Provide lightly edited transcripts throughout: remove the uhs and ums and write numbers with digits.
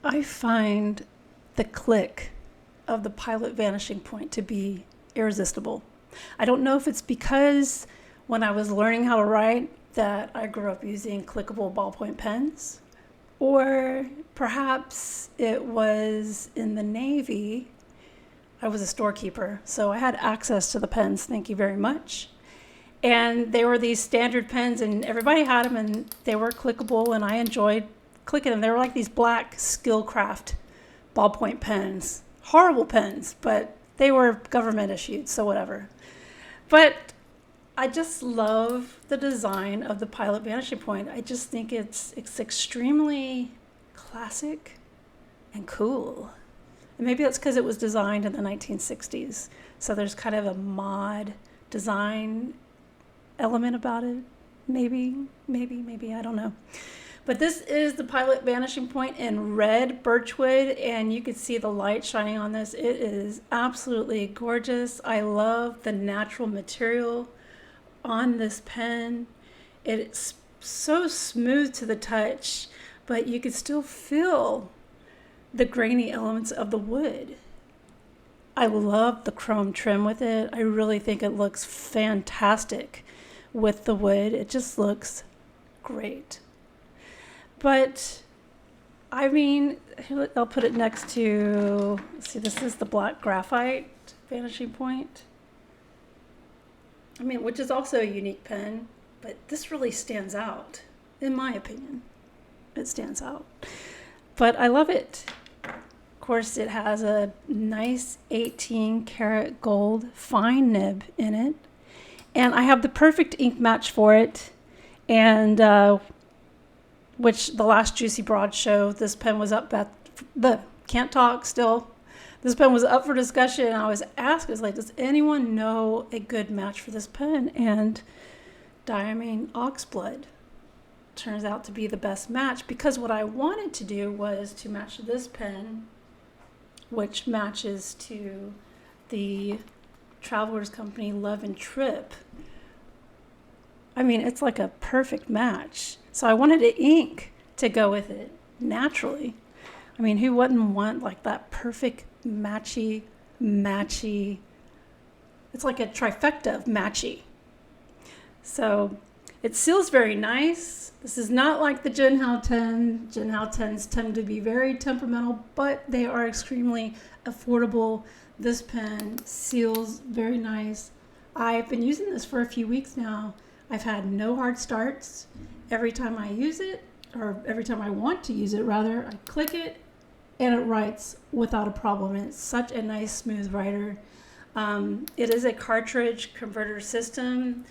I find the click of the Pilot Vanishing Point to be irresistible. I don't know if it's because when I was learning how to write that I grew up using clickable ballpoint pens, or perhaps it was in the Navy. I was a storekeeper, so I had access to the pens, thank you very much. And they were these standard pens, and everybody had them, and they were clickable, and I enjoyed clicking them. They were like these black Skillcraft ballpoint pens. Horrible pens, but they were government issued, so whatever. But I just love the design of the Pilot Vanishing Point. I just think it's extremely classic and cool. And maybe that's because it was designed in the 1960s. So there's kind of a mod design element about it. Maybe, I don't know. But this is the Pilot Vanishing Point in red Birchwood, and you can see the light shining on this. It is absolutely gorgeous. I love the natural material on this pen. It's so smooth to the touch, but you can still feel the grainy elements of the wood. I love the chrome trim with it. I really think it looks fantastic with the wood. It just looks great. But I mean, I'll put it next to, let's see, this is the black graphite Vanishing Point. I mean, which is also a unique pen, but this really stands out, in my opinion. It stands out. But I love it. Of course, it has a nice 18 karat gold fine nib in it. And I have the perfect ink match for it. And, which the last Juicy Broad show, this pen was up at the, can't talk still. This pen was up for discussion, and I was asked, does anyone know a good match for this pen? And Diamine Oxblood turns out to be the best match, because what I wanted to do was to match this pen, which matches to the Travelers Company Love and Trip. I mean, it's like a perfect match. So I wanted an ink to go with it naturally. I mean, who wouldn't want like that perfect matchy? It's like a trifecta of matchy. So it seals very nice. This is not like the Jinhao 10. Jinhao 10s tend to be very temperamental, but they are extremely affordable. This pen seals very nice. I've been using this for a few weeks now. I've had no hard starts. Every time I use it, or every time I want to use it rather, I click it and it writes without a problem. And it's such a nice smooth writer. It is a cartridge converter system.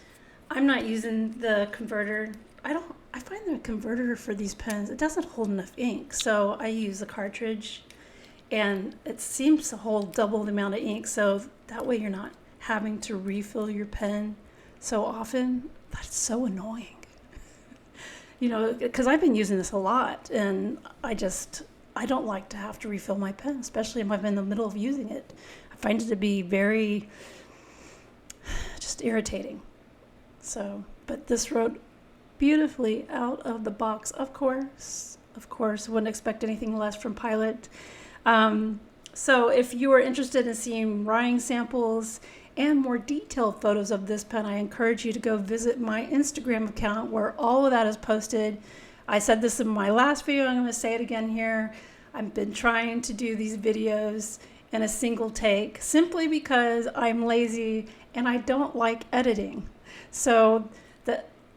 I'm not using the converter. I find the converter for these pens, it doesn't hold enough ink. So I use the cartridge, and it seems to hold double the amount of ink. So that way you're not having to refill your pen so often. That's so annoying. You know, because I've been using this a lot, and I don't like to have to refill my pen, especially if I'm in the middle of using it. I find it to be very just irritating. So, but this wrote beautifully out of the box, of course, wouldn't expect anything less from Pilot. So if you are interested in seeing writing samples and more detailed photos of this pen, I encourage you to go visit my Instagram account, where all of that is posted. I said this in my last video, I'm going to say it again here. I've been trying to do these videos in a single take simply because I'm lazy and I don't like editing. So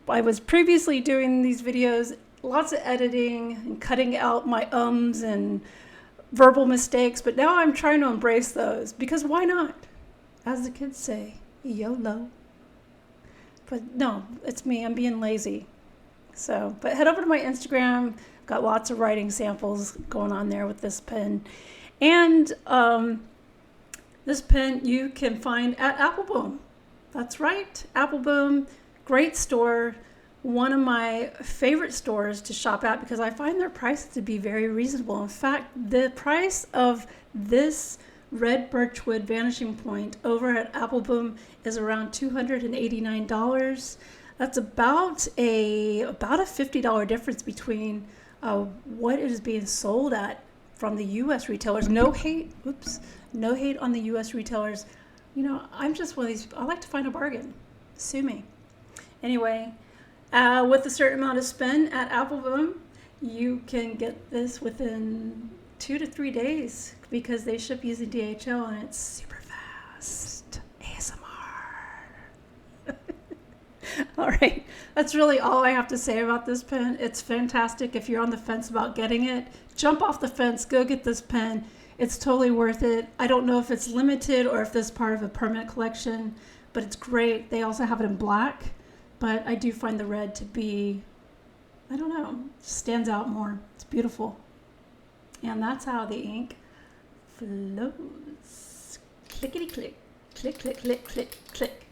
I was previously doing these videos, lots of editing and cutting out my ums and verbal mistakes, but now I'm trying to embrace those, because why not? As the kids say, YOLO. But no, it's me, I'm being lazy. So, but head over to my Instagram, got lots of writing samples going on there with this pen. And this pen you can find at Appelboom. That's right, Appelboom, great store. One of my favorite stores to shop at, because I find their prices to be very reasonable. In fact, the price of this red Birchwood Vanishing Point over at Appelboom is around $289. That's about a $50 difference between what it is being sold at from the U.S. retailers. No hate. Oops. No hate on the U.S. retailers. You know, I'm just one of these. I like to find a bargain. Sue me. Anyway, with a certain amount of spend at Appelboom, you can get this within 2 to 3 days because they ship using DHL and it's super fast. ASMR. All right. That's really all I have to say about this pen. It's fantastic. If you're on the fence about getting it, jump off the fence, go get this pen. It's totally worth it. I don't know if it's limited or if this is part of a permanent collection, but it's great. They also have it in black, but I do find the red to be, I don't know, stands out more. It's beautiful. And that's how the ink flows. Clickety click, click, click, click, click, click.